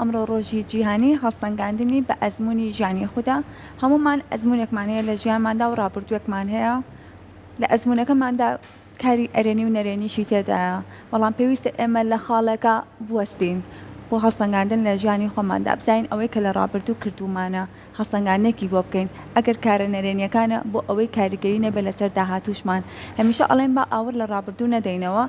ئەمڕۆ ڕۆژی جیهانی هەڵسەنگاندنی بە ئەزمموی ژیانی خوددا هەمومان ئەزمونێکمانەیە لە ژیانماندا و ڕابردووەکمان هەیە لە ئەزمونونەکەماندا کاری ئەرێنی و نەرێنیشی تێدایە بەڵام پێویستە ئێمە لە خاڵەکە بوەستین بۆ هەڵسەنگاندن لە ژیانی خۆماندا بزین ئەوەی کە لە ڕابردوو کردومانە هەڵسەنگاندنێکی بۆ بکەین ئەگەر کارە نەرێنیەکانە بۆ ئەوەی کاریگەری نەبێت لەسەر داهاتووشمان هەمیشە ئەڵێن بە ئاور لە ڕابردوو نەدەینەوە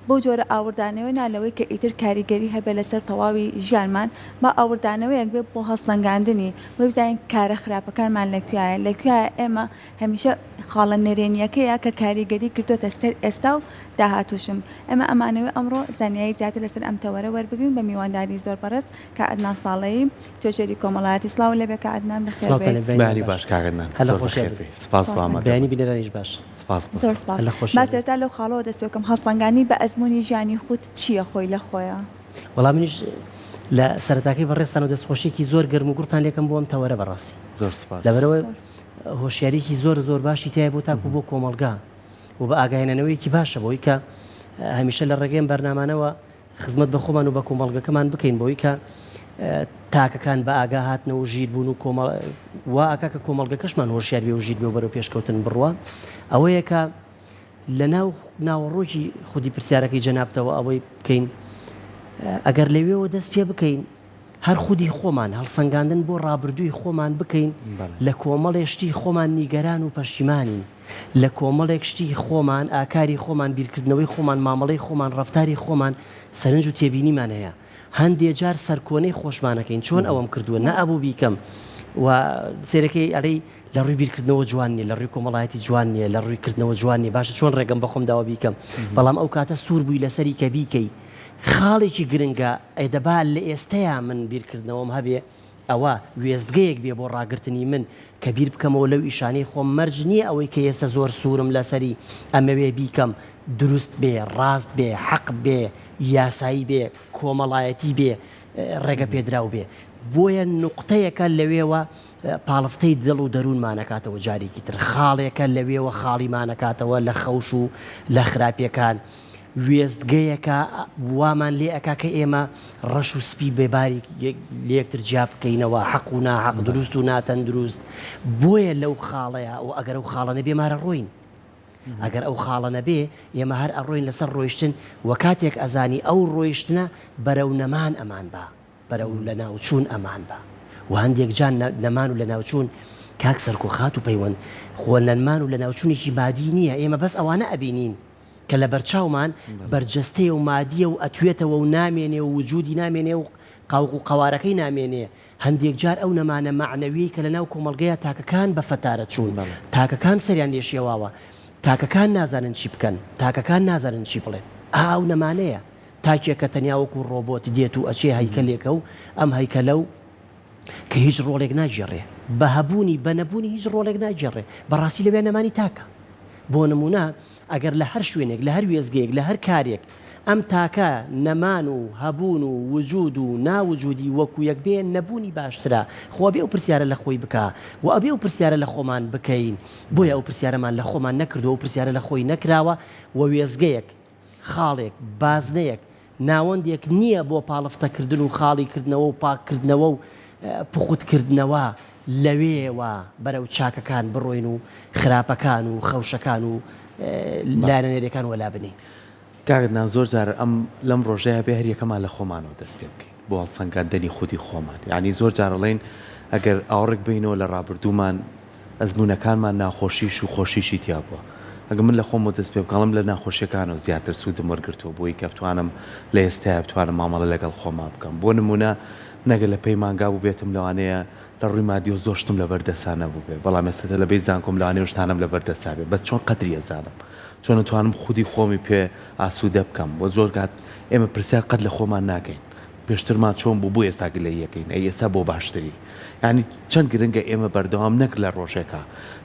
بۆ جۆرە ئاوردانەوەی نالەوەی کە ئیتر کاریگەری هەبێت لەسەر تەواوی ژیانمان بە ئاوردانەوەیەک بێت بۆ هەڵسەنگاندنی بۆ بزانین کارە خراپەکانمان لەکوایە لەکوایە ئێمە هەمیشە خاڵە نەرێنیەکەیە کە کاریگەری کردوتە سەر ئێستا و داهاتووشم ئێمە ئەمانەوەی ئەمڕۆ زانیایی زیاتر لەسەر ئەم تەوەرە وەربگرین بە میوانداری زۆر بەڕست کە ئەدنان ساڵەیی توێژەری کۆمەڵایەتی سڵاو لەبێ کە ئەدنان بەخێر بێت بەنی باش کاغدان سپاس بۆ ئەمە بەیانی بینەرانیش باش زۆر سپاس با سێرتا لەو خاڵەوە دەست پێ بکەم هەڵسەنگاندنی بە ئەزمموی ژیانی خودت چییە خۆی لە خۆیە وەڵام منیش لە سەرەتاکەی بەڕێستان و دەستخۆشیێکی زۆر گەرم و گوڕتان لێکم بۆ ئەم تەوەرە بەڕاستی زۆر سپاس لەبەرەوە هۆشیارێکی زۆر باشی تایە بۆ تاکو بۆ کۆمەڵگا و بە ئاگاهێنانەوەیکی باشە بۆی کە هەمیشە لە ڕێگەیم بەرنامانەوە خزمەت بە خۆمان و بە کۆمەڵگەکەمان بکەین بۆی کە تاکەکان بە ئاگا هاتنەوە ژیر بوون و وا ئاکا کە کۆمەڵگەکەشمان هۆشیار بێ و ژیر بێ و بەرەو پێشکەوتن بڕوە ئەوەیە کە لە ناوەڕۆکی خودی پرسیارەکەی جەنابتەوە ئەوەی بکەین ئەگەر لەوێەوە دەست پێ بکەین هەر خودی خۆمان هەڵسەنگاندن بۆ ڕابردووی خۆمان بکەین لە کۆمەڵێشتی خۆمان نیگەران و پەشیمانین لە کۆمەڵێک شتی خۆمان ئاکاری خۆمان بیرکردنەوەی خۆمان مامەڵەی خۆمان ڕەفتاری خۆمان سەرنج و تێبینیمان هەیە هەندێک جار سەرکۆنەی خۆشمانەکەین چۆن ئەوەم کردووە نەئەبوو بیکەم و سێرەکەی ئەڵەی لە ڕووی بیرکردنەوە جوان نیە لە ڕووی کۆمەڵایەتی جوان نیە لە ڕوویکردنەوە جوان نیە باشە چۆن ڕێگەم بەخۆم داوا بیکەم بەڵام ئەو کاتە سوور بووی لەسەری کە بیکەی خاڵێکی گرنگە ئەیدەبا لە ئێستەیە من بیرکردنەوەم هەبێ ئەوە وێستگەیەک بێ بۆ ڕاگررتنی من کە بیر بکەمەوە لەو ئیشانەی خۆم مەرج نییە ئەوەی کە ئێستا زۆر سوورم لەسەری ئەمەوێ بیکەم دروست بێ ڕاست بێ حەق بێ یاسایی بێ کۆمەڵایەتی بێ ڕێگە پێدراو بێ بۆیە نقطەیەکە لەوێوە پاڵفتەی دڵ و دەروونمانەکاتەوە جارێکی تر خاڵێکە لەوێوە خاڵیمانەکاتەوە لە خەوش و لە خراپیەکان وێستگەیەکە وامان لێ ئەکا کە ئێمە ڕەش و سپی بێباری لەکتر جیا بکەینەوە حەق و ناحەق دروست و ناتەندروست بۆیە لەو خاڵەیە و ئەگەر ئەو خاڵە بێمارە ڕۆین ئەگەر ئەو خاڵە نەبێ ئێمە هەر ئەڕۆین لەسەر ڕۆیشتن و کاتێک ئەزانی ئەو ڕۆیشتنە بەرەو نەمان ئەمان بە بەرەو لە ناوچوون ئەمان بە و هەندێک جان نەمان و لە ناوچوون کاک سەرکۆ خات و پەیوەند خۆ نەمان و لە ناوچوونێکی مادی نییە ئێمە بەس ئەوانە ئەبینین کە لە بەرچاومان بەرجەستەیە و مادیە و ئەتوێتەوە و نامێنێ و وجودی نامێنێ و قاوق و قوارەکەی نامێنێ هەندێک جار ئەو نەمانە معنەوی کە لە ناو کۆمەڵگەیە تاکەکان بە فەتارە چوون تاکەکان سەریان لێشێواوە تاکەکان نازانن چی بکەن تاکەکان نازانن چی بڵێن ئاو نەمانەیە تاکێکە تەنیاوەکو ڕۆبۆت دێت و ئەچێ هەیکەلێکە و ئەم هەیکەلە و کە هیچ ڕۆڵێک ناجێڕێ بە هەبوونی بە نەبوونی هیچ ڕۆڵێک ناجێڕێ بەڕاستی لەوێ نەمانی تاکە بۆ نمونە ئەگەر لە هەر شوێنێک لە هەر وێزگەیەک لە هەر کارێک ئەم تاکە نەمان و هەبوون و وجود و ناوجودی وەکو یەک بێ نەبوونی باشترە خۆ بێ ئەو پرسیارە لە خۆی بکە و ئەبێ ئەو پرسیارە لە خۆمان بکەین بۆیە ئەو پرسیارەمان لە خۆمان نەکردو ئەو پرسیارە لە خۆی نەکراوە و وێزگەیەک خاڵێک بازنەیەک ناوەندێک نییە بۆ پاڵفتەکردن و خاڵی کردنەوە و پاککردنەوە و پخوتکردنەوە لەوێوە بەرەو چاکەکان بڕۆین و خراپەکان و خەوشەکان و لایەنەرەکان وەلا بنین کاگدان زۆر جار ئەم لەم ڕۆژەیە بێ هەر یەکەمان لە خۆمانەوە دەست پێ بکەین بۆ هەڵسەنگاندنی خودی خۆمان یعنی زۆر جارەڵێن ئەگەر ئاوڕێک بینەوە لە ڕابردوومان ئەزمونونەکانمان ناخۆشیش و خۆشیشی تیا بووە ئەگە من لە خۆمەوە دەست پێ بکەڵم لە ناخۆشیەکانەوە زیاتر سوودم وەرگرتووە بۆی کە بتوانم لە ئێستاە بتوانم مامەڵە لەگەڵ خۆما بکەم بۆ نمونە نەگە لە پەیمانگا بوو بێتم لەوانەیە لە ڕووی مادی و زۆشتم لە بەردەسانە بوو بێ بەڵام ئێستا لە بێت زانکۆم لەوانەیە شتانم لە بەردەسا بێ بەس چۆن قەدری ئەزانم چۆن نتوانم خودی خۆمی پێ ئاسوودە بکەم بۆ زۆر کات ئێمە پرسیار قەت لە خۆمان ناکەین پێشترمان چۆن بوو ئێستا گلەی یەکەین ئەی ئێستا بۆ باشتری ینی چەند گرنگە ئێمە بەردەوام نەک لە ڕۆژێکە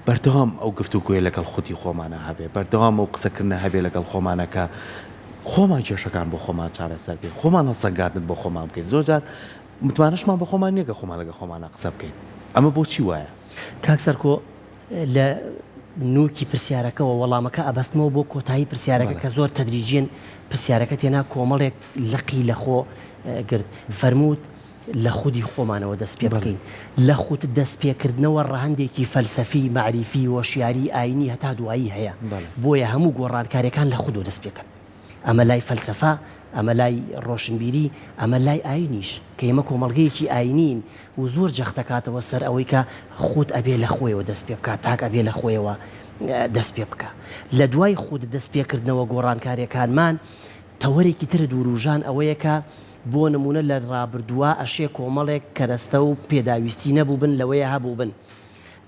بەردەوام ئەو گفتوگوێ لەگەڵ خودی خۆمانە هەبێ بەردەوام ئەو قسەکردنە هەبێ لەگەڵ خۆمانەکە خۆمان کێشەکان بۆ خۆمان چارەسەر بکەین خۆمان هەڵسەنگاندن بۆ خۆمان بکەین زۆر جار متمانەشمان بە خۆمان نییە کە خۆمان لەگە خۆمانە قسە بکەین ئەمە بۆچی وایە کاک سەرکۆ لە نوکی پرسیارەکەەوە وەڵامەکە ئەبەستمەوە بۆ کۆتایی پرسیارەکە کە زۆر تەدریجین پرسیارەکە تێنا کۆمەڵێک لقی لەخۆ گرت فەرمووت لە خودی خۆمانەوە دەست پێ بکەین لە خودت دەست پێکردنەوە ڕەهەندێکی فەلسەفی معریفی وەشیاری ئاینی هەتا دوایی هەیە بۆیە هەموو گۆڕانکاریەکان لە خودۆ دەست پێکەن ئەمە لای فەلسەفا ئەمە لای ڕۆشنبیری ئەمە لای ئاینیش کە ئێمە کۆمەڵگەیەکی ئاینین و زۆر جەختەکاتەوە سەر ئەوەی کە خود ئەبێ لە خۆیەوە دەست پێ بکات تاک ئەبێ لە خۆیەوە دەست پێ بکە لە دوای خود دەست پێکردنەوە گۆڕانکاریەکانمان تەوەرێکی ترە دووروژان ئەوەیە کە بۆ نمونە لە ڕابردووە ئەشێ کۆمەڵێک کەرەستە و پێداویستی نەبوو بن لەوەیە هەبوو بن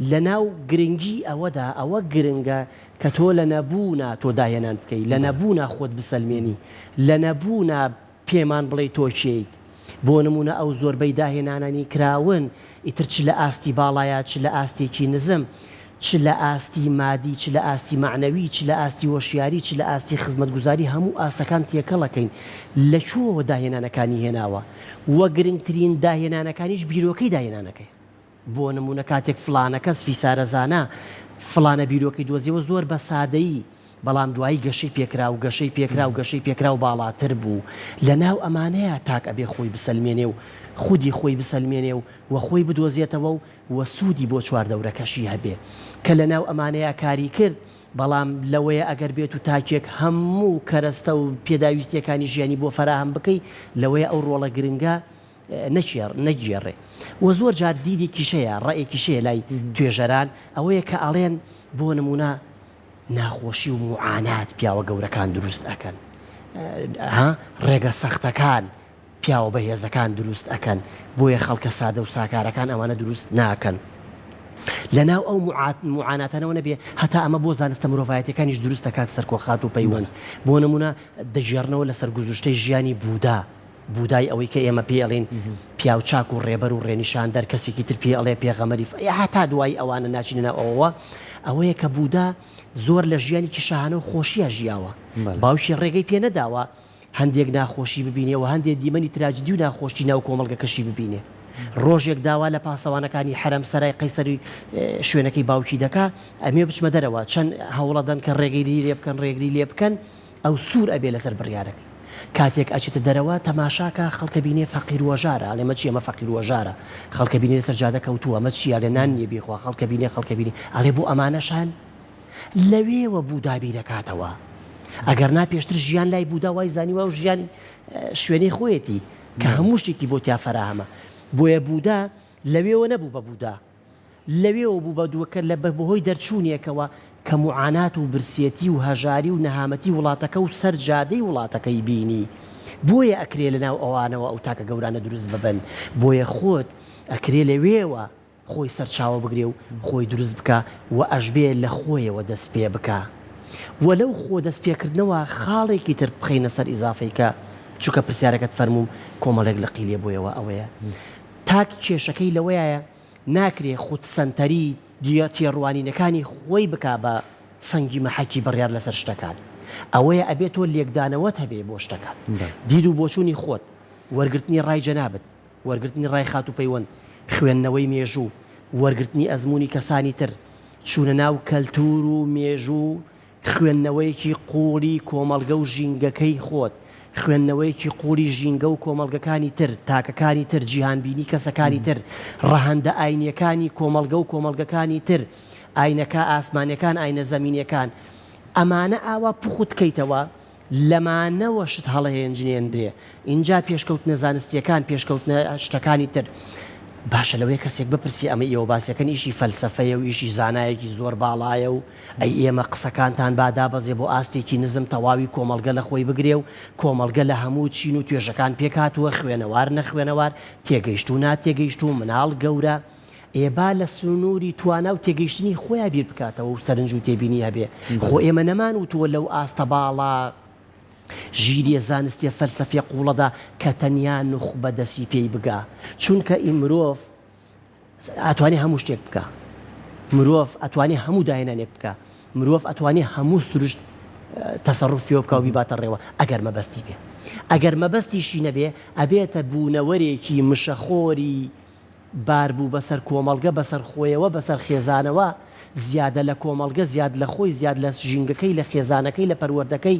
لە ناو گرنگی ئەوەدا ئەوە گرنگە کە تۆ لە نەبوونا تۆ داهێنان بکەیت لە نەبوونا خۆت بسەلمێنی لە نەبوونا پێمان بڵێ تۆ چیت بۆ نمونە ئەو زۆربەی داهێنانانی کراون ئیتر چ لە ئاستی باڵایە چ لە ئاستێکی نزم چ لە ئاستی مادی چ لە ئاستی معنەوی چ لە ئاستی وەشیاری چ لە ئاستی خزمەتگوزاری هەموو ئاستەکان تێکەڵەکەین لە چۆوە داهێنانەکانی هێناوە وە گرنگترین داهێنانەکانیش بیرۆکەی داهێنانەکەی بۆ نمونە کاتێک فلانە کەس فیسارەزانە فلانە بیرۆکەی دۆزیەوە زۆر بە سادەیی بەڵام دوایی گەشەی پێکرا و گەشەی پێکرا و گەشەی پێکرا و باڵاتر بوو لە ناو ئەمانەیە تاک ئەبێ خۆی بسەلمێنێ و خودی خۆی بسەلمێنێ و خۆی بدۆزیێتەوە و سوودی بۆ چواردەورەکەشی هەبێ کە لە ناو ئەمانەیە کاری کرد بەڵام لەوەیە ئەگەر بێت و تاکێک هەموو کەرەستە و پێداویستیەکانی ژیانی بۆ فەراهم بکەی لەوەیە ئەو ڕۆڵە گرنگە نەگێڕێ و زۆر جار دیدی کیشەیە ڕێکی شەیە لای توێژەران ئەوەیە کە ئەڵێن بۆ نمونە ناخۆشی و معانات پیاوە گەورەکان دروست ئەکەن ڕێگە سەختەکان پیاوە بەهێزەکان دروست ئەکەن بۆیە خەڵکە سادە و ساکارەکان ئەوانە دروست ناکەن لەناو ئەو معاناتانەوە نەبێ هەتا ئەمە بۆ زانستە مرۆڤایەتەکانیش دروستە کاک سەرکۆخات و پەیوەند بۆ نمونە دەژێڕنەوە لەسەر گوزشتەی ژیانی بودای ئەوەی کە ئێمە پێڵین پیاو چاک و ڕێبەر و ڕێنیشان دەر کەسێکی تر پێ ئەڵێ پێغەمەری هەتا دوای ئەوانە ناچینە ئەوەیە کە بوودا زۆر لە ژیانێکی شاهانە و خۆشیە ژیاوە باوکی ڕێگەی پێ نەداوە هەندێک ناخۆشی ببینێ و هەندێک دیمەنی تراجدی و ناخۆشی ناو کۆمەڵگەکەشی ببینێ ڕۆژێک داوا لە پاسەوانەکانی حرەم سەرای قەیسەری شوێنەکەی باوکی دەکا ئەمێ بچمە دەرەوە چەند هەوڵەدەن کە ڕێگەی لێ بکەن ڕێگری لێ بکەن ئەو سوور ئەبێ لەسەر بڕیارەکە کاتێک ئەچێتە دەرەوە تەماشاکە خەڵکە بینێ فەقیر وەژارە ئەڵێمە چی ئەمە فەقیر وەژارە خەڵکە بینێ سەر جادە کەوتووە ئەمە چیە لێ نان نییە بێخوا خەڵکە بینێ ئەڵێ بۆ ئەمانەشان لەوێوە بوودا بیرەکاتەوە ئەگەر ناپێشتر ژیان لای بوودا وای زانیوە و ژیان شوێنەی خۆیەتی کە هەموو شتێکی بۆ تیا فەراهەمە بۆیە بوودا لەوێوە نەبوو بە بوودا لەوێوە بوو بە دووەکە لە بەهۆی دەرچوونیەکەوە کە معانات و برسێتی و هەژاری و نەهامەتی وڵاتەکە و سەر جادەی وڵاتەکەی بینی بۆیە ئەکرێ لە ناو ئەوانەوە ئەو تاکە گەورانە دروست ببن بۆیە خۆت ئەکرێ لەوێوە خۆی سەرچاوە بگرێ و خۆی دروست بکە و ئەژبێ لە خۆیەوە دەست پێ بکە وەلەو خۆ دەست پێکردنەوە خاڵێکی تر بخەینە سەر ئیزافەی کە چووکە پرسیارەکەت فەرمووم کۆمەڵێک لە قیلێ بۆیەوە ئەوەیە تاک کێشەکەی لەوەیە ناکرێ خود سەنتەری تێڕوانینەکانی خۆی بکا بە سەنگی مەحەکی بڕیار لەسەر شتەکان ئەوەیە ئەبێت تۆ لێکدانەوەت هەبێ بۆ شتەکان دید و بۆچوونی خۆت وەرگرتنی ڕای جەنابەت وەرگرتنی ڕای خات و پەیوەند خوێندنەوەی مێژوو وەرگرتنی ئەزمموی کەسانی تر چوونە ناو کەلتور و مێژوو خوێندنەوەیەکی قوڵی کۆمەڵگە و ژینگەکەی خۆت خوێندنەوەیەکی قوڵی ژینگە و کۆمەڵگەکانی تر تاکەکانی تر جیهانبینی کەسەکانی تر ڕەهەندە ئاینیەکانی کۆمەڵگە و کۆمەڵگەکانی تر ئاینەکە ئاسمانیەکان ئاینە زەمینیەکان ئەمانە ئاوا پوخت کەیتەوە لەمانەوە شت هەڵەهێنجێنرێ اینجا پێشکەوتنە زانستیەکان پێشکەوتنە شتەکانی تر باشە لەوەی کەسێک بپرسی ئەمە ئێوە باسیەکەن ئیشی فەلسەفەیە و ئیشی زانایەکی زۆر باڵایە و ئەی ئێمە قسەکانتان بادابەزێ بۆ ئاستێکی نزم تەواوی کۆمەڵگە لە خۆی بگرێ و کۆمەڵگە لە هەموو چین و توێژەکان پێکاتوە خوێنەوار نەخوێنەوار تێگەیشت و ناتێگەیشت و مناڵ گەورە ئێبا لە سنووری توانا و تێگەیشتنی خۆیان بیر بکاتەوە و سەرنج و تێبینی هەبێ خۆ ئێمە نەمان وتووە لەو ئاستە باڵا ژیریە زانستیە فەلسەفیە قوڵەدا کە تەنیا نوخ بەدەسی پێی بگا چونکە مرۆڤ ئەتوانێ هەموو شتێک بکە مرۆڤ ئەتوانێ هەموو داهێنانێک بکە مرۆڤ ئەتوانێ هەموو سروشت تەسەڕوف پێوە بکە و بیباتە ڕێوە ئەگەر مەبەستی بێ ئەگەر مەبەستیشی نەبێ ئەبێتە بوونەوەرێکی مشەخۆری بار بوو بەسەر کۆمەڵگە بەسەر خۆیەوە بەسەر خێزانەوە زیادە لە کۆمەڵگە زیاد لە خۆی زیاد لە ژینگەکەی لە خێزانەکەی لە پەروەردەکەی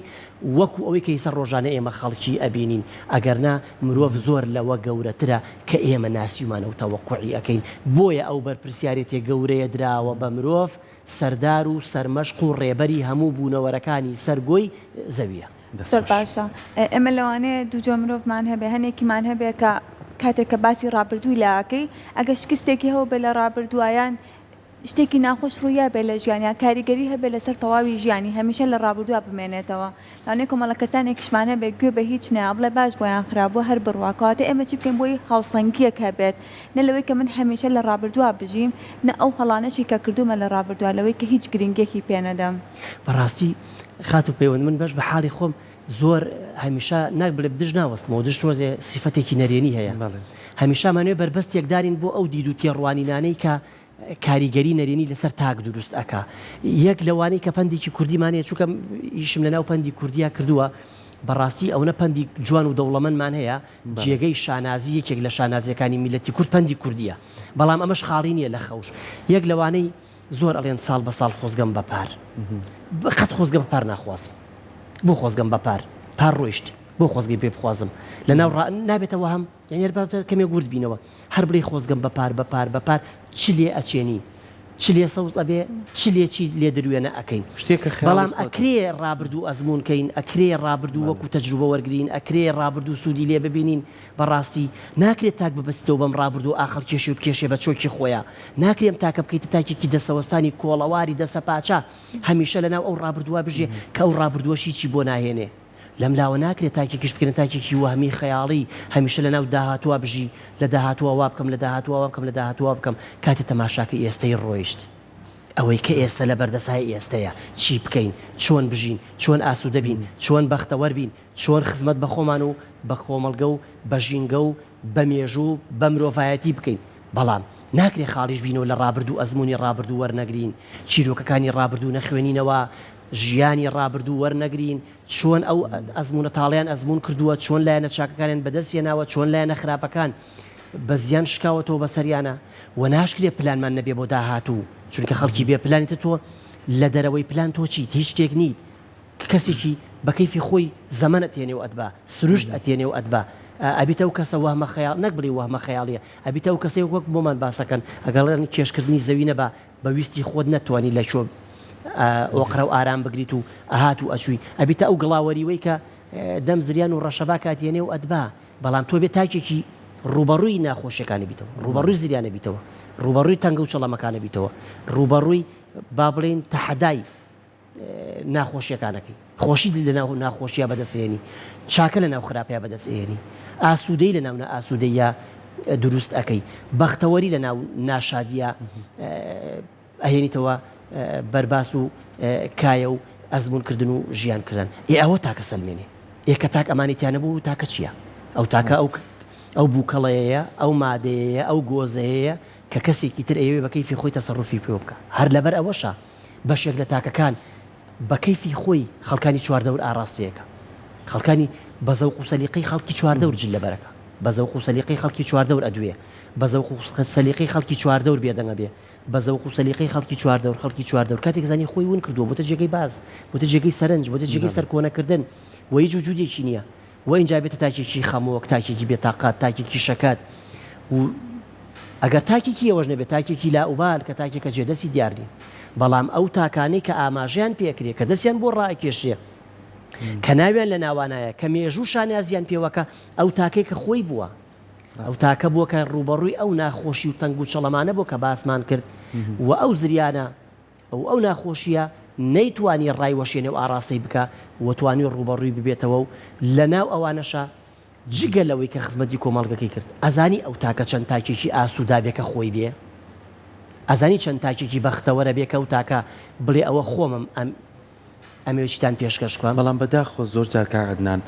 وەکو ئەوەی کە ئیسە ڕۆژانە ئێمە خەڵکی ئەبینین ئەگەرنا مرۆڤ زۆر لەوە گەورەترە کە ئێمە ناسیمانە و تەوەقوعی ئەەکەین بۆیە ئەو بەرپرسیارەتێ گەورەیە درراوە بە مرۆڤ سەردار و سەرمەشق و ڕێبەری هەموو بوونەوەرەکانی سەرگۆی زەویە. زۆر باشە ئێمە لەوانەیە دووجە مرۆڤمان هەبێ هەنێکیمان هەبێ کە کاتێک کە باسی ڕابردووی لاکەی ئەگە شکستێکی هەوە بێ لە ڕابردوایان شتێکی ناخۆش ڕوویا بێ لە ژیانیان کاریگەری هەبێ لەسەر تەواوی ژیانی هەمیشە لە ڕابردووە بمێنێتەوە لەوانەیە کۆمەڵە کەسانێکیشمان هەبێ گوێ بە هیچ نەیە بڵێ باش بۆیان خراپبووە هەر بڕواکەواتە ئێمە چی بکەین بۆی هاوسەنگیەک هەبێت نە لەوەی کە من هەمیشە لە ڕابردووە بژیم نە ئەو هەڵانەشی کە کردومە لە ڕابردووە لەوەی کە هیچ گرنگێکی پێنەدەم. بەڕاستی خات و پەیوەند من بەش بە حاڵی خۆم زۆر هەمیشە ناک بڵێ بدژ ناوەستمەوە دژ تۆزێ سیفەتێکی نەرێنی هەیە هەمیشەمانوێ بربەستێک دارین بۆ ئەو دید و تێڕوانینانەی کە کاریگەری نەرێنی لەسەر تاک دروست ئەکا یەک لەوانەی کە پندێکی کوردیمانەیە چووکە ئیشم لەناو پندی کوردیا کردووە بەڕاستی ئەوە پندی جوان و دەوڵەمەندمان هەیە جێگەی شانازی یەکێک لە شانازیەکانی میلەتی کورد پندی کوردیە بەڵام ئەمەش خاڵی نییە لە خەوش یەک لەوانەی زۆر ئەڵێن ساڵ بە ساڵ خۆزگەم بەپار بەخەت خۆزگە بەپار ناخوازم بۆ خۆزگەم بەپار پار ڕۆیشت بۆ خۆزگەی پێ بخوازم لەناو نابێتەوە هەم یعنی کەمێ گورد بینەوە هەر بڵێ خۆزگەم بەپار چ لێ ئەچێنی چ لێ سەوز ئەبێ چ لێکی لێ دروێنە ئەەکەین بەڵام ئەکرێ ڕابردوو ئەزمونکەین ئەکرێ ڕابردوو وەکو تەجروبە وەرگین ئەکرێ ڕابردوو سوودی لێ ببینین بەڕاستی ناکرێت تاک ببستەوە بەم ڕابردوو ئاخر کێشی و کێشێ بە چۆکی خۆیان ناکرێم تاکە بکەیتە تاکێکی دەسەوەستانی کۆڵەواری دەسە پاچە هەمیشە لەناو ئەو ڕابردووە بژێ کە ئەو ڕابردووەشی چی بۆ ناهێنێ لەم لاوە ناکرێت تاکێکیش بکەن تاکێکی وهمی خەیاڵی هەمیشە لەناو داهاتوە بژی لە داهاتوە وا بکەم لە داهاتوە بکەم لە داهاتوە بکەم کاتی تەماشاکە ئێستەی ڕۆیشت ئەوەی کە ئێستا لە بەردەسای ئێستەیە چی بکەین چۆن بژین چۆن ئاسوودە بین چۆن بەختەوەەر بین چۆن خزمەت بە خۆمان و بە کۆمەڵگە و بە ژینگە و بە مێژوو بە مرۆڤایەتی بکەین بەڵام ناکرێ خاڵیش بینەوە لە ڕابردوو ئەزمموی ڕابردوو وەرنەگرین چیرۆکەکانی ڕابردوو نەخوێنینەوە ژیانی ڕابردوو وەرنەگرین چۆن ئەو ئەزمونە تاڵیان ئەزمون کردووە چۆن لایەنە چاکەکانیان بەدەستێناوە چۆن لایەنە خراپەکان بە زیان شکاوەتەوە بەسەریانە و ناشکرێ پلانمان نەبێ بۆ داهاتوو چونکە خەڵکی بێ پلانیتە تۆ لە دەرەوەی پلان تۆ چیت هیچ شتێک نیت کەسێکی بە کەیفی خۆی زەمن ئەتێنێ و ئەدبا سروشت ئەتێنێ و ئەدبا ئەبیتە و کەسە وهمە خەیاڵ نەک بڵێ وهمە خەیاڵیە ئەبیتە و کەسێک وەک بۆمان باسەکەن ئەگەڵێن کێشکردنی زەوی نەبا بەویستی خۆت نەتوانی لە چۆ ئۆقرە و ئارام بگریت و ئاهات و ئەچووی ئەبیتە ئەو گڵاوەریوەی کە دەم زریان و ڕەشەبا کاتێنێ و ئەدبا بەڵام تۆ بێت تاکێکی ڕوبەڕووی ناخۆشیەکانی بیتەوە ڕوبەڕووی زریانە بیتەوە ڕوبەڕووی تەنگە و چەڵەمەکانە بیتەوە ڕوبەڕووی با بڵێن تەحەدای ناخۆشیەکانەکەی خۆشی لە ناو ناخۆشیە بەدەسێنی چاکە لە ناو خراپەیە بەدەستێنی ئاسوودەی لە ناو ئاسوودەیە دروست ئەەکەی بەختەوەری لە ناو ناشادیە ئەهێنیتەوە بەرباس و کایە و ئەزمونکردن و ژیانکردن ئەوە تاکە سەلمێنێ ئێکە تاک ئەمانێتیانە بوو تاکە چییە ئەو تاکە ئەو بووکەڵەیە ئەو مادەیە ئەو گۆزەیە کە کەسێکی تر ئەوێ بە کەیفی خۆی تەسەڕوفی پێ بکە هەر لەبەر ئەوەشە بەشێک لە تاکەکان بە کەیفی خۆی خەڵکانی چواردەور ئاڕاستیەکە خەڵکانی بە زەوق و سەلیقەی خەڵکی چواردەور جل لەبەرەکە بە زەوق و سەلیقەی خەڵکی چواردەور ئەدوێ بە زەوق و سەلیقەی خەڵکی چواردەور بێدەنگە بێ بە زەوق و سەلیقەی خەڵکی چواردەور خەڵکی چواردەور کاتێک زانی خۆی ون کردووە بۆتە جێگەی باز بۆتە جێگەی سەرنج بۆتە جێگەی سەرکۆنەکردن و هیچ وجودێکی نییە و اینجا بێتە تاکێکی خەمۆک تاکێکی بێتاقات تاکێکی شەکات و ئەگەر تاکێکی ئەوەش نەبێت تاکێکی لاوبال کە تاکێکە جێدەستی دیارنی بەڵام ئەو تاکانەی کە ئاماژیان پێکرێ کە دەستیان بۆ ڕائکێشێ کە ناویان لە ناوانایە کە مێژوو شانازیان پێوەکە ئەو تاکەی کە خۆی بووە ئەو تاکە بووە کە ڕوبەڕووی ئەو ناخۆشی و تەنگ و چەڵەمانە بۆ کە باسمان کرد و ئەو زریانە ئەو ناخۆشیە نەیتوانی ڕایوەشێنێ و ئاڕاسەی بکە وتوانی ڕوبەڕووی ببێتەوە و لە ناو ئەوانەشە جگە لەوەی کە خزمەتی کۆمەڵگەکەی کرد ئەزانی ئەو تاکە چەند تاکێکی ئاسوودا بێکە خۆی بێ ئەزانی چەند تاکێکی بەختەوەرە بێکە و تاکە بڵێ ئەوە خۆمم ئەمێویتان پێشکەش بکەم بەڵام بەداخۆ زۆر جار کاغدنان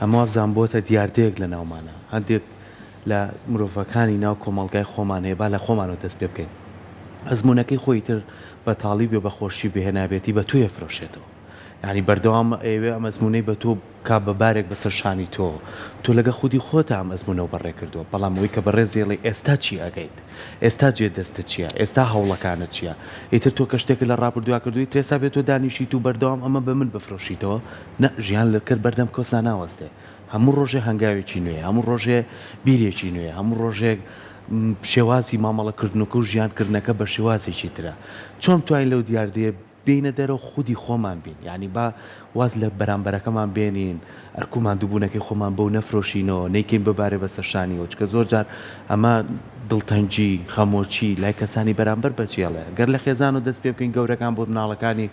ئەمە بزان بۆتە دیاردەیەک لە ناومانە هەندێک لە مرۆڤەکانی ناو کۆمەڵگای خۆمان هەیە با لە خۆمانەوە دەست پێ بکەین ئەزمونونەکەی خۆی تر بە تاڵی بێ بە خۆشی بهێنابێتی بە توێ فرۆشێتەوە ینی بەردەوام ئێوێ ئەم ئەزمونەی بە تۆ کا بەبارێک بەسەر شانی تۆ لەگە خودی خۆتە ئەم ئەزمونە بەڕێ کردووە بەڵام ئەوەی کە بەڕێزیێڵی ئێستا چی ئەگەیت ئێستا جێ دەستە چییە ئێستا هەوڵەکانت چییە ئیتر تۆ کە شتێک لە ڕابردووا کردووی ترێسا بێت تۆ دانیشیت و بەردەوام ئەمە بە من بفرۆشیتەوە نە ژیان لە کرد بەردەم کۆسا ناوەستێ هەموو ڕۆژێ هەنگاوێکی نوێ هەموو ڕۆژێ بیرێکی نوێ هەموو ڕۆژێک شێوازی مامەڵەکردنەوە و ژیانکردنەکە بە شێوازێکی ترە چۆن توانین لەو دیاردەیە بینە دەرەوە خودی خۆمان بین یعنی با واز لە بەرامبەرەکەمان بێنین ئەرکومان دووبوونەکەی خۆمان بەو نەفرۆشینەوە نەیکەین ببارێ بە سەرشانیەوە چکە زۆر جار ئەمە دڵتەنجی خەمۆچی لای کەسانی بەرامبەر بەچیاڵێ گەر لە خێزان و دەست پێ بکەین گەورەکان بۆ مناڵەکانی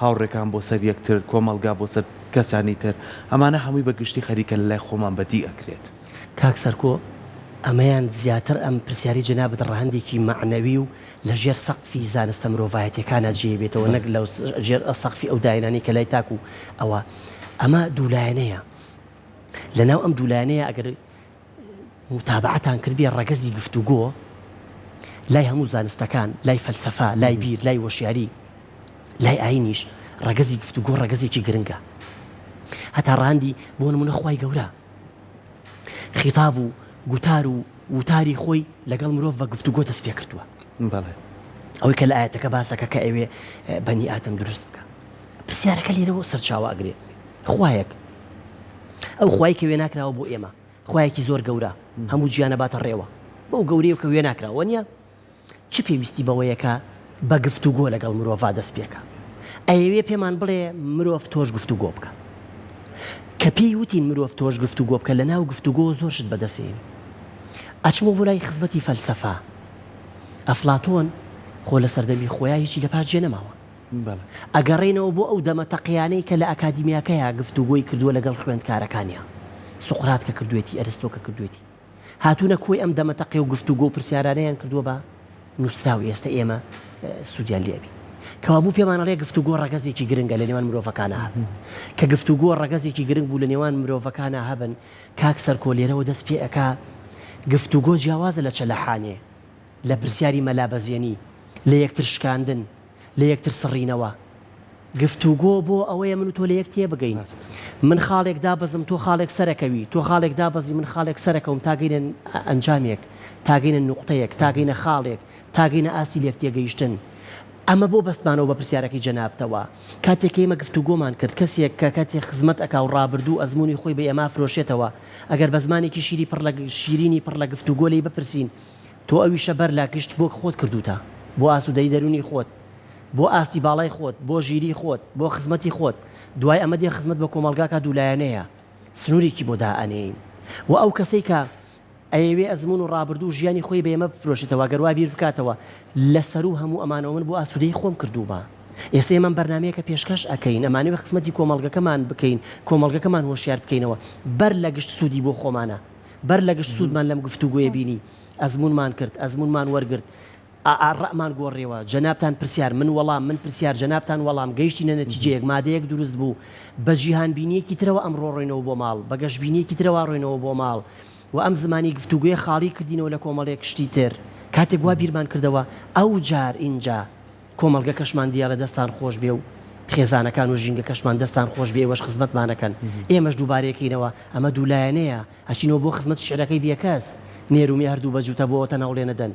هاوڕێکان بۆ سەر یەکتر کۆمەلگا بۆ سەر کەسانی تر ئەمانە هەمووی بەگشتی خەریکە لە لای خۆمان بەدی ئەکرێت کاک سەرکۆ ئەمەیان زیاتر ئەم پرسیاری جەنابەت ڕەهەندێکی معنەوی و لە ژێر سەقفی زانستە مرۆڤایەتیەکانە جێبێتەوە نەک لەو ژێر سەقفی ئەو داینانی کە لای تاکو ئەوە ئەمە دوولایەنەیە لەناو ئەم دوولایەنەیە ئەگەر متابعەتان کردبێ ڕەگەزی گفتوگۆ لای هەموو زانستەکان لای فەلسەفا لای بیر لای وەشیاری لای ئاینیش ڕەگەزی گفتوگۆ ڕەگەزێکی گرنگە هەتا ڕاندی بۆ نمونە خوای گەورە خیتاب و گوتار و وتاری خۆی لەگەڵ مرۆڤ بە گفتوگۆ دەست پێ کردووە ئەوەی کە لە ئاەتەکە باسەکە کە ئەوێ بەنی ئاتەم دروست بکە پرسیارەکە لێرەوە سەرچاوە ئەگرێ خوایەک ئەو خوای کە وێ ناکراوە بۆ ئێمە خوایەکی زۆر گەورە هەموو گیانە باتە ڕێوە بەو گەورەیە کە وێ ناکراوە نییە چ پێویستی بەوەیەکە بە گفتوگۆ لەگەڵ مرۆڤ دەست پێکە ئەوێ پێمان بڵێ مرۆڤ تۆش گفتوگۆ بکە کە پێی وتین مرۆڤ تۆش گفتوگۆ بکە لە ناو گفتوگۆ زۆرشت بەدەسێن ئەچمە بۆ لای خزمەتی فەلسەفا ئەفلاتۆن خۆ لە سەردەمی خۆیان هیچی لە پاش جێ نەماوە ئەگەڕێنەوە بۆ ئەو دەمە تەقیانەی کە لە ئەکادیمیاکەیە گفتوگۆی کردووە لەگەڵ خوێندکارەکانیان سوقرات کە کردوێتی ئەرستۆ کە کردوێتی هاتوونە کۆی ئەم دەمە تەقی و گفتوگۆ و پرسیارانەیان کردووە بە نووسراوی ئێستا ئێمە سوودیان لێبین کەوابوو پێمانەڵێ گفتوگۆ ڕەگەزێکی گرنگە لە نێوان مرۆڤەکانە هەبن کە گفتوگۆ ڕەگەزێکی گرنگ بوو لە نێوان مرۆڤەکانە هەبن کاک سەرکۆ لێرەوە دەست پێ ئەکا گفتوگۆ جیاوازە لە چەلەحانێ لە پرسیاری مەلابەزیێنی لە یەکتر شکاندن لە یەکتر سڕینەوە گفتوگۆ بۆ ئەوەیە من و تۆ لە یەک تێ بگەین من خاڵێک دابەزم تۆ خاڵێک سەرەکەوی تۆ خاڵێک دابەزی من خاڵێک سەرەکەوم تاگەینە ئەنجامێک تاگەینە نوقتەیەک تاگەینە خاڵێک تاگەینە ئاسی لێک تێگەیشتن ئەمە بۆ بەستمانەوە بە پرسیارەکەی جەنابتەوە کاتێک ئێمە گفتوگۆمان کرد کەسێک کە کاتێک خزمەت ئەکا و ڕابردوو ئەزمموی خۆی بە ئێمە فرۆشێتەوە ئەگەر بە زمانێکی شیرینی پڕ لە گفتوگۆ لی بپرسین تۆ ئەویشە بەر لا گشت بۆ خۆت کردوتە بۆ ئاسوودەی دەرونی خۆت بۆ ئاستی باڵای خۆت بۆ ژیری خۆت بۆ خزمەتی خۆت دوای ئەمە دێ خزمەت بە کۆمەلگاکە دوولایەنەیە سنوورێکی بۆ دائەنێین و ئەو کەسەی کە ئەوێ ئەزمون و ڕابردوو ژیانی خۆی بە ئێمە بفرۆشێتەوە گەروا بیر بکاتەوە لەسەر و هەموو ئەمانەوە من بۆ ئاسوودەی خۆم کردووە ئێستا ئێمە بەرنامەیەکە پێشکەش ئەکەین ئەمانەوە خزمەتی کۆمەلگەکەمان بکەین کۆمەلگەکەمان هۆشیار بکەینەوە بەر لە گشت سوودی بۆ خۆمانە بەر لە گشت سوودمان لەم گفتوگۆیە بینی ئەزمونمان کرد ئەزمونمان وەرگرت ڕەمان گۆڕێەوە جەنابتان پرسیار من وەڵام من پرسیار جەنابتان وەڵام گەیشتینە نەتیجەیەک مادەیەک دروست بوو بە جیهان بینیەکی ترەوە ئەمڕۆ ڕۆینەوە بۆ ماڵ بە گەشت بینیەکی ترەوە ڕۆینەوە بۆ ماڵ و ئەم زمانی گفتوگوێ خاڵی کردینەوە لە کۆمەڵێک شتی تر کاتێک وا بیرمان کردەوە ئەو جار اینجا کۆمەلگە کەشمان دیارە دەستان خۆش بێ و خێزانەکان و ژینگە کەشمان دەستان خۆش بێ وەش خزمەتمانەکەن ئێمەش دووبارەیەکەینەوە ئەمە دوولایەنەیە ئەچینەوە بۆ خزمەت شعرەکەی بێکەس نێرومی هەردوو بەجوتە بۆتە ناوڵێنەدەن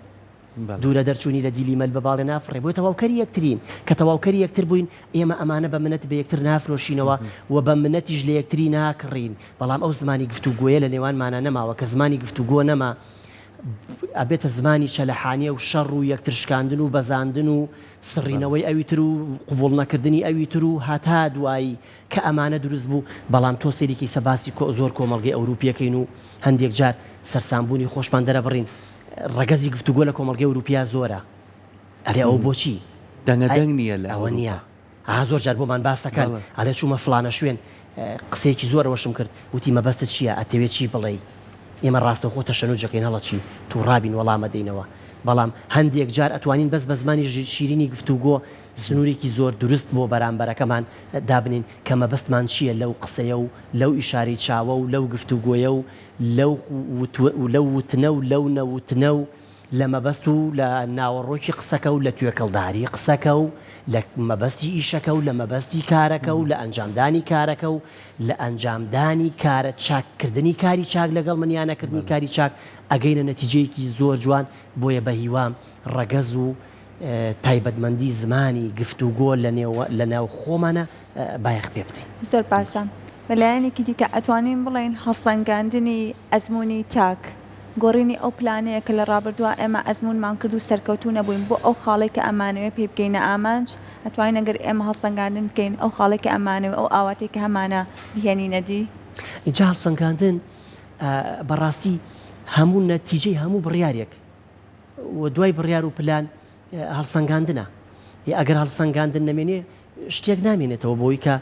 دوورە دەرچوونی لە دیلی مەل بە باڵێ نافڕێ بۆی تەواوکەری یەکترین کە تەواوکەری یەکتر بووین ئێمە ئەمانە بە منەت بە یەکتر نافرۆشینەوە و بە منەتیش لە یەکتری ناکڕین بەڵام ئەو زمانی گفتوگۆیە لە نێوانمانە نەماوە کە زمانی گفتوگۆ نەما ئەبێتە زمانی چەلەحانیە و شەڕ و یەکتر شکاندن و بەزاندن و سڕینەوەی ئەویتر و قوبوڵ نەکردنی ئەویتر و هاتا دوایی کە ئەمانە دروست بوو بەڵام تۆ سەیرێکی سەباسی زۆر کۆمەڵگەی ئەوروپیەکەین و هەندێک جار سەرسامبوونی خۆشمان دەرەبڕین ڕەگەزی گفتوگۆ لە کۆمەڵگەی ئەوروپیا زۆرە ئەرێ ئەو بۆچی دەنگەدەنگ نییە لە ئەوە نییە زۆر جار بۆمان باسەکەن ئەلێ چوومە فلانە شوێن قسەیەکی زۆرەوەشم کرد وتی مەبەستت چییە ئەتەوێت چی بڵێ ئێمە ڕاستە خۆتە شەنوجەکەین هەڵەچین تو ڕابین وەڵامە دەینەوە بەڵام هەندێک جار ئەتوانین بەس بە زمانی شیرینی گفتوگۆ سنوورێکی زۆر دروست بۆ بەرامبەرەکەمان دابنین کە مەبەستمان چییە لەو قسەیە و لەو ئیشارەی چاوە و لەو گفتوگۆیە و لەو وتنە و لەو نەوتنە و لە مەبەست و لە ناوەڕۆکی قسەکە و لە توێکەڵداری قسەکە و لە مەبەستی ئیشەکە و لە مەبەستی کارەکە و لە ئەنجامدانی کارەکە و لە ئەنجامدانی کارە چاککردنی کاری چاک لەگەڵ منیانەکردنی کاری چاک ئەگەینە نەتیجەیەکی زۆر جوان بۆیە بە هیوام ڕەگەز و تایبەتمەندی زمانی گفتوگۆ لە ناو خۆمانە بایەخ پێ بدەین. زۆر باشە بەلایەنێکی دیکە ئەتوانین بڵێن هەڵسەنگاندنی ئەزمموی چاک گۆڕینی ئەو پلانەیە کە لە ڕابردووە ئێمە ئەزمونمان کرد و سەرکەوتو نەبووین بۆ ئەو خاڵێک کە ئەمانەوێت پێ بگەینە ئامانج ئەتوانین ئەگەر ئێمە هەڵسەنگاندن بکەین ئەو خاڵێکی ئەمانەوە ئەو ئاواتێک کە هەمانە بهێنینەدی. اینجا هەڵسەنگاندن بەڕاستی هەموو نەتیجەی هەموو بڕیارێک و دوای بڕیار و پلان هەڵسەنگاندنە. ئەگەر هەڵسەنگاندن نەمێنێ شتێک نامێنێتەوە بۆی کە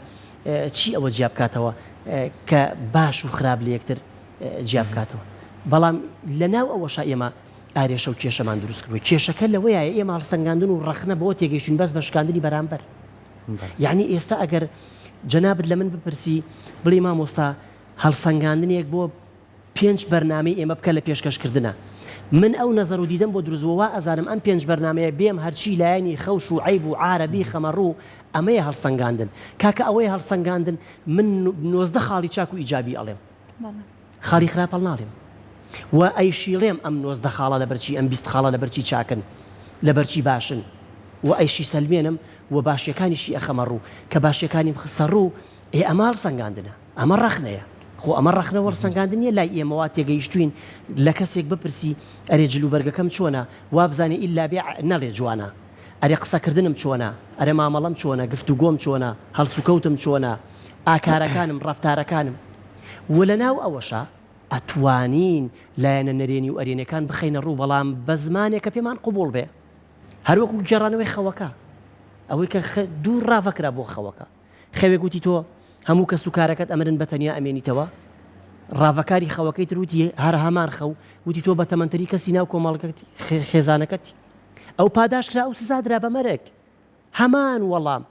چی ئەوە جیا بکاتەوە کە باش و خراپ لە یەکتر جیا بکاتەوە. بەڵام لە ناو ئەوەش ئێمە ئارێشە و کێشەمان دروست کردووە. کێشەکە لەوەیە ئێمە هەڵسەنگاندن و ڕەخنە بەوە تێگەیشتین بەس بە شکاندنی بەرامبەر. یعنی ئێستا ئەگەر جەنابەت لە من بپرسی بڵێ مامۆستا هەڵسەنگاندنێک بۆ 5 بەرنامەی ئێمە بکە لە پێشکەشکردنە، من ئەو نەزەر و دیدەم بۆ دروستەوە ئەزانم ئەم 5 بەرنامەیە بێم هەرچی لایەنی خەوش و عیب و عارەبی خەمەڕوو ئەمەیە هەڵسەنگاندن. کاکە ئەوەیە هەڵسەنگاندن من 19 خاڵی چاک و ئیجابی ئەڵێم خاڵی خراپ هەڵ ناڵێم و ئەیشیڵێم ئەم 19 خاڵە لەبەرچی ئەم 20 خاڵە لەبەرچی چاکن لەبەرچی باشن و ئەیشی سەلمێنم و باشیەکانیشی ئەخەمەڕوو کە باشیەکانیم خستە ڕوو ئەمە هەڵسەنگاندنە ئەمە ڕەخنەیە. خۆ ئەمە ڕەخنە وەرسەنگاندنیە لای ئێمەوا تێگەیشتوین لە کەسێک بپرسی ئەرێ جلوبەرگەکەم چۆنە وا بزانێ ئیلا بێ نەڵێ جوانە، ئەرێ قسەکردنم چۆنە، ئەرێ مامەڵەم چۆنە، گفتوگۆم چۆنە، هەڵسوکەوتم چۆنە، ئاکارەکانم ڕەفتارەکانم. و لە ناو ئەوەشە ئەتوانین لایەنە نەرێنی و ئەرێنەکان بخەینە ڕوو بەڵام بە زمانێکە پێمان قوبوڵ بێ. هەروەکو گێڕانەوەی خەوەکە ئەوەی کە دوو ڕافەکرا بۆ خەوەکە خەوێک وتی تۆ هەموو کە سوکارەکەت ئەمرن بەتەنیا ئەمێنیتەوە، ڕاوەکاری خەوەکەی تروتی هەر هەمان خەو وتی تۆ بە تەمەنتەری کەسی ناو کۆمەڵگەت خێزانەکەتی ئەو پاداشکرا ئەو سزادرا بە مەرگ هەمان وەڵام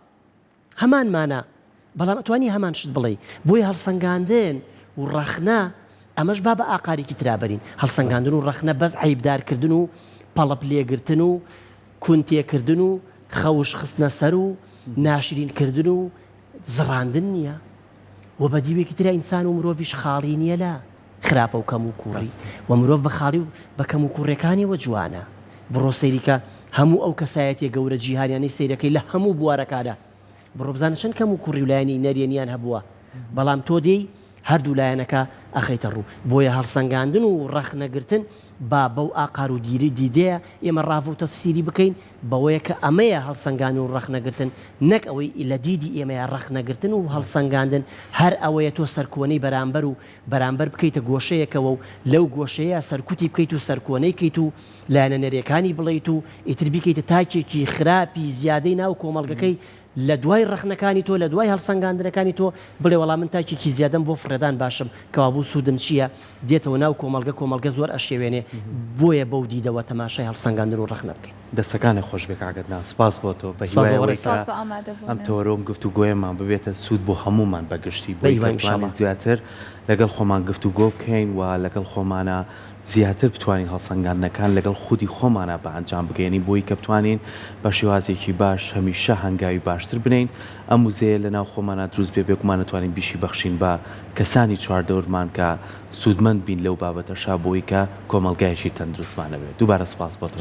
هەمانمانە بەڵام ئەتوانی هەمان شت بڵێ. بۆی هەڵسەنگاندن و ڕەخنە ئەمەش با بە ئاقارێکی ترابەرین. هەڵسەنگاندن و ڕەخنە بەس عیبدارکردن و پەڵەپ لێگرتن و کونتێکردن و خەوش خستنە سەر و ناشرینکردن و زڕاندن نییە و بە دیوێکی ترە ئینسان و مرۆڤیش خاڵی نییە لە خراپە و کەم و کوڕی و مرۆڤ بە خاڵی و بە کەم و کوڕەکانیەوە جوانە. بڕۆ سەیریکە هەموو ئەو کەسایەتێ گەورە جیهانیانەی سەیرەکەی لە هەموو بوارەکانە بڕۆ بزانە چەند کەم و کوڕی و لایەنی نەرێنیان هەبووە بەڵام تۆ دێی هەردوو لایەنەکە ئەخەیتە ڕوو. بۆیە هەڵسەنگاندن و ڕەخنەگرتن با بەو ئاقار و دیری دیدەیە ئێمە ڕاو و تەفسیری بکەین بەوەیە کە ئەمەیە هەڵسەنگاندن و ڕەخنەگرتن نەک ئەوەی لە دیدی ئێمەیە ڕەخنەگرتن و هەڵسەنگاندن هەر ئەوەیە تۆ سەرکۆنەی بەرامبەر و بەرامبەر بکەیتە گۆشەیەکەوە و لەو گۆشەیە سەرکوتی بکەیت و سەرکۆنەی کەیت و لایەنە نەرێکانی بڵیت و ئیتر بیکەیتە تاکێکی خراپی زیادەی ناو کۆمەڵگەکەی لە دوای ڕەخنەکانی تۆ لە دوای هەڵسەنگاندنەکانی تۆ بڵێ وەڵام من تاکێکی زیادەم بۆ فرەدان باشم کەوا بوو سوودم چییە دێتەوە ناو کۆمەڵگە زۆر ئەشێوێنێ. بۆیە بەو دیدەوە تەماشای هەڵسەنگاندن و ڕەخنە بکەین. دەستەکانی خۆش بێ کاگەتنا سپاس بۆ تۆ بە هیوای ئەم تۆرۆم گفتوگۆیەمان ببێتە سوود بۆ هەمومان بەگشتی بۆی زیاتر لەگەڵ خۆمان گفتوگۆ بکەین و لەگەڵ خۆمانە زیاتر بتوانین هەڵسەنگاندنەکان لەگەڵ خودی خۆمانە بە ئەنجام بگەینی بۆی کە بتوانین بە شێوازێکی باش هەمیشە هەنگاوی باشتر بنین ئەم وزەیە لە ناو خۆمانە دروست بێ بێکمان نتوانین بیشی بەخشین بە کەسانی چواردەورمان کە سوودمەند بین لەو بابەتەشا بۆی کە کۆمەڵگایەکی تەندروستمانە بێت. دووبارە سپاس بۆ تۆ.